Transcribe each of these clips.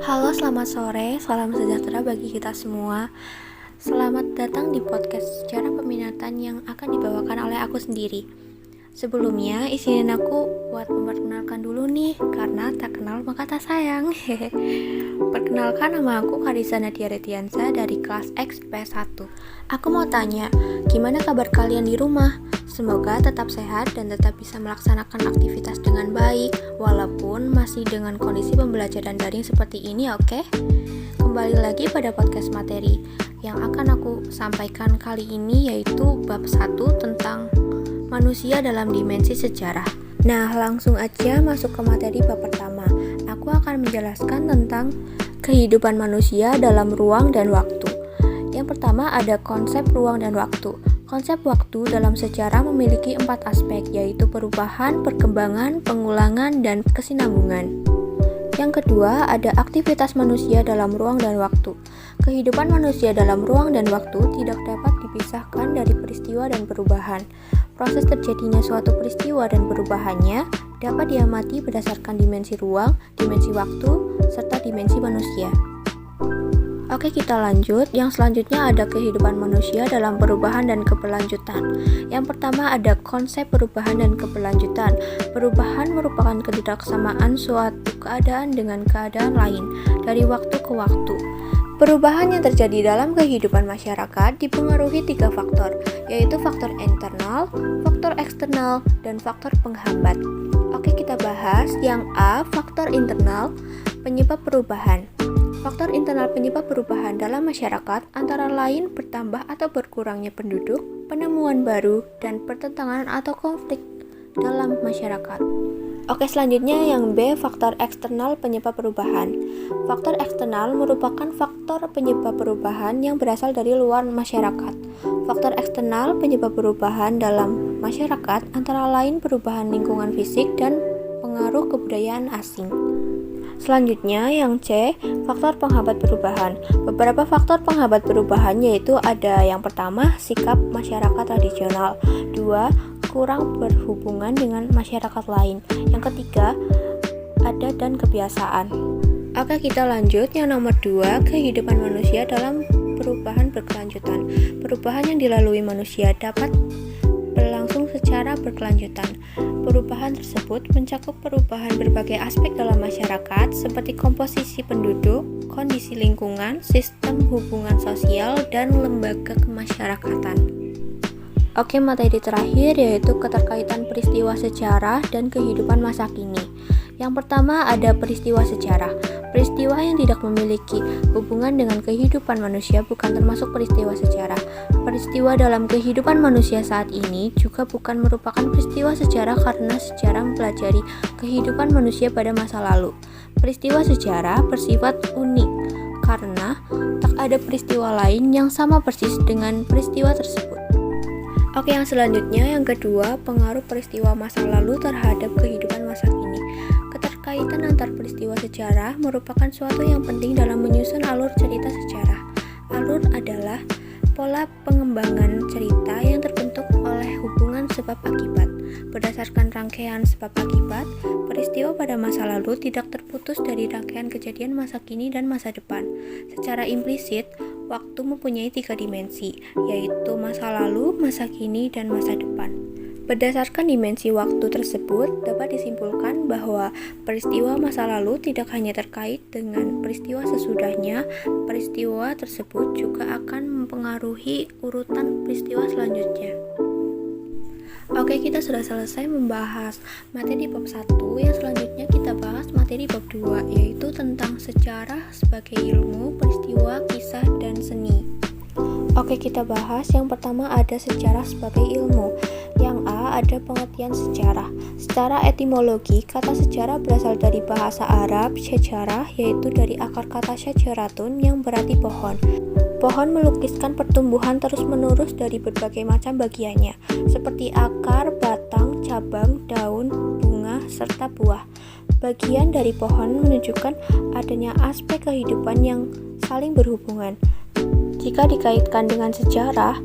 Halo, selamat sore, salam sejahtera bagi kita semua. Selamat datang di podcast sejarah peminatan yang akan dibawakan oleh aku sendiri. Sebelumnya, izinin aku buat memperkenalkan dulu nih, karena tak kenal maka tak sayang. Perkenalkan, nama aku Karisa Nadia Retiansa dari kelas X IPS 1. Aku mau tanya, gimana kabar kalian di rumah? Semoga tetap sehat dan tetap bisa melaksanakan aktivitas dengan baik, walaupun masih dengan kondisi pembelajaran daring seperti ini, oke? Kembali lagi pada podcast materi yang akan aku sampaikan kali ini, yaitu bab 1 tentang manusia dalam dimensi sejarah. Nah, langsung aja masuk ke materi bab pertama. Aku akan menjelaskan tentang kehidupan manusia dalam ruang dan waktu. Yang pertama ada konsep ruang dan waktu. Konsep waktu dalam sejarah memiliki 4 aspek, yaitu perubahan, perkembangan, pengulangan, dan kesinambungan. Yang kedua, ada aktivitas manusia dalam ruang dan waktu. Kehidupan manusia dalam ruang dan waktu tidak dapat dipisahkan dari peristiwa dan perubahan. Proses terjadinya suatu peristiwa dan perubahannya dapat diamati berdasarkan dimensi ruang, dimensi waktu, serta dimensi manusia. Oke, kita lanjut. Yang selanjutnya ada kehidupan manusia dalam perubahan dan keberlanjutan. Yang pertama ada konsep perubahan dan keberlanjutan. Perubahan merupakan ketidaksamaan suatu keadaan dengan keadaan lain dari waktu ke waktu. Perubahan yang terjadi dalam kehidupan masyarakat dipengaruhi 3 faktor, yaitu faktor internal, faktor eksternal, dan faktor penghambat. Oke, kita bahas yang A, faktor internal, penyebab perubahan. Faktor internal penyebab perubahan dalam masyarakat antara lain bertambah atau berkurangnya penduduk, penemuan baru, dan pertentangan atau konflik dalam masyarakat. Oke, selanjutnya yang B, faktor eksternal penyebab perubahan. Faktor eksternal merupakan faktor penyebab perubahan yang berasal dari luar masyarakat. Faktor eksternal penyebab perubahan dalam masyarakat antara lain perubahan lingkungan fisik dan pengaruh kebudayaan asing. Selanjutnya yang C, faktor penghambat perubahan. Beberapa faktor penghambat perubahan yaitu ada yang pertama, sikap masyarakat tradisional. 2, kurang berhubungan dengan masyarakat lain. Yang ketiga, adat dan kebiasaan. Oke, kita lanjut. Yang nomor 2, kehidupan manusia dalam perubahan berkelanjutan. Perubahan yang dilalui manusia dapat berlangsung secara berkelanjutan. Perubahan tersebut mencakup perubahan berbagai aspek dalam masyarakat seperti komposisi penduduk, kondisi lingkungan, sistem hubungan sosial, dan lembaga kemasyarakatan. Oke, materi terakhir yaitu keterkaitan peristiwa sejarah dan kehidupan masa kini. Yang pertama ada peristiwa sejarah. Peristiwa yang tidak memiliki hubungan dengan kehidupan manusia bukan termasuk peristiwa sejarah. Peristiwa dalam kehidupan manusia saat ini juga bukan merupakan peristiwa sejarah karena sejarah mempelajari kehidupan manusia pada masa lalu. Peristiwa sejarah bersifat unik karena tak ada peristiwa lain yang sama persis dengan peristiwa tersebut. Oke, yang selanjutnya yang kedua, pengaruh peristiwa masa lalu terhadap kehidupan masa kini. Keterkaitan antar peristiwa sejarah merupakan suatu yang penting dalam menyusun alur cerita sejarah. Alur adalah pola pengembangan cerita yang terbentuk oleh hubungan sebab akibat. Berdasarkan rangkaian sebab akibat, peristiwa pada masa lalu tidak terputus dari rangkaian kejadian masa kini dan masa depan. Secara implisit, waktu mempunyai 3 dimensi, yaitu masa lalu, masa kini, dan masa depan. Berdasarkan dimensi waktu tersebut, dapat disimpulkan bahwa peristiwa masa lalu tidak hanya terkait dengan peristiwa sesudahnya, peristiwa tersebut juga akan mempengaruhi urutan peristiwa selanjutnya. Oke, kita sudah selesai membahas materi bab 1. Yang selanjutnya kita bahas materi bab 2, yaitu tentang sejarah sebagai ilmu, peristiwa, kisah, dan seni. Oke, kita bahas yang pertama ada sejarah sebagai ilmu. Yang A ada pengertian sejarah. Secara etimologi, kata sejarah berasal dari bahasa Arab syajarah, yaitu dari akar kata syajaratun yang berarti pohon. Pohon melukiskan pertumbuhan terus-menerus dari berbagai macam bagiannya, seperti akar, batang, cabang, daun, bunga, serta buah. Bagian dari pohon menunjukkan adanya aspek kehidupan yang saling berhubungan. Jika dikaitkan dengan sejarah,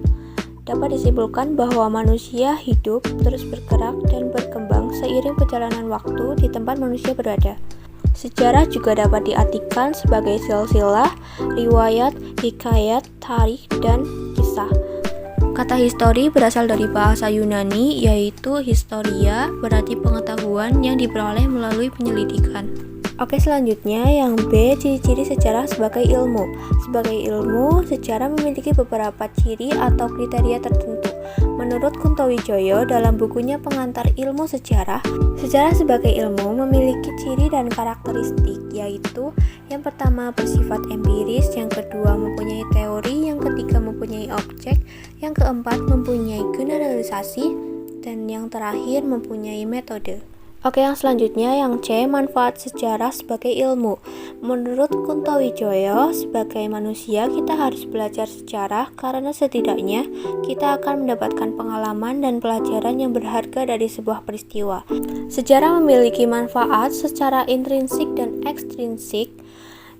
dapat disimpulkan bahwa manusia hidup terus bergerak dan berkembang seiring perjalanan waktu di tempat manusia berada. Sejarah juga dapat diartikan sebagai silsilah, riwayat, hikayat, tarikh, dan kisah. Kata histori berasal dari bahasa Yunani, yaitu historia, berarti pengetahuan yang diperoleh melalui penyelidikan. Oke, selanjutnya yang B, ciri-ciri sejarah sebagai ilmu. Sebagai ilmu, sejarah memiliki beberapa ciri atau kriteria tertentu. Menurut Kunto Wijoyo dalam bukunya Pengantar Ilmu Sejarah, sejarah sebagai ilmu memiliki ciri dan karakteristik, yaitu yang pertama bersifat empiris, yang kedua mempunyai teori, yang ketiga mempunyai objek, yang keempat mempunyai generalisasi, dan yang terakhir mempunyai metode. Oke, yang selanjutnya yang C, manfaat sejarah sebagai ilmu. Menurut Kunto Wijoyo, sebagai manusia kita harus belajar sejarah karena setidaknya kita akan mendapatkan pengalaman dan pelajaran yang berharga dari sebuah peristiwa. Sejarah memiliki manfaat secara intrinsik dan ekstrinsik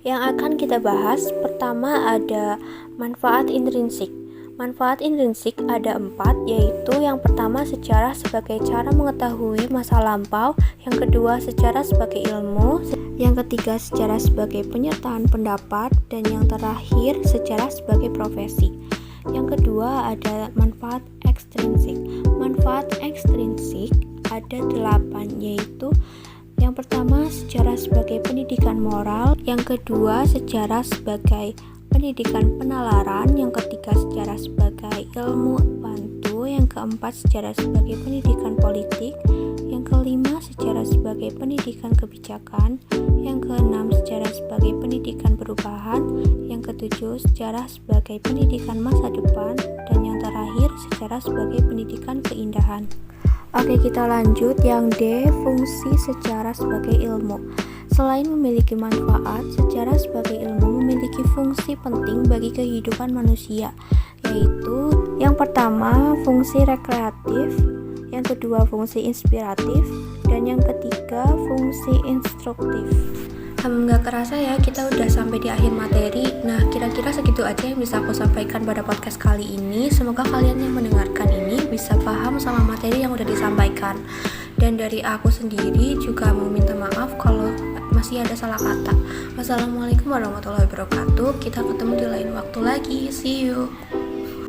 yang akan kita bahas. Pertama ada manfaat intrinsik. Manfaat intrinsik ada 4, yaitu yang pertama sejarah sebagai cara mengetahui masa lampau, yang kedua sejarah sebagai ilmu, yang ketiga sejarah sebagai penyertaan pendapat, dan yang terakhir sejarah sebagai profesi. Yang kedua ada manfaat ekstrinsik. Manfaat ekstrinsik ada 8, yaitu yang pertama sejarah sebagai pendidikan moral, yang kedua sejarah sebagai pendidikan penalaran, yang ketiga sejarah sebagai ilmu bantu, yang keempat sejarah sebagai pendidikan politik, yang kelima sejarah sebagai pendidikan kebijakan, yang keenam sejarah sebagai pendidikan perubahan, yang ketujuh sejarah sebagai pendidikan masa depan, dan yang terakhir sejarah sebagai pendidikan keindahan. Oke, kita lanjut yang D, fungsi sejarah sebagai ilmu. Selain memiliki manfaat, sejarah sebagai ilmu memiliki fungsi penting bagi kehidupan manusia, yaitu yang pertama fungsi rekreatif, yang kedua fungsi inspiratif, dan yang ketiga fungsi instruktif. Nggak kerasa ya, kita udah sampai di akhir materi. Nah, kira-kira segitu aja yang bisa aku sampaikan pada podcast kali ini. Semoga kalian yang mendengarkan ini bisa paham sama materi yang udah disampaikan. Dan dari aku sendiri juga mau minta maaf kalau masih ada salah kata. Wassalamualaikum warahmatullahi wabarakatuh. Kita ketemu di lain waktu lagi. See you.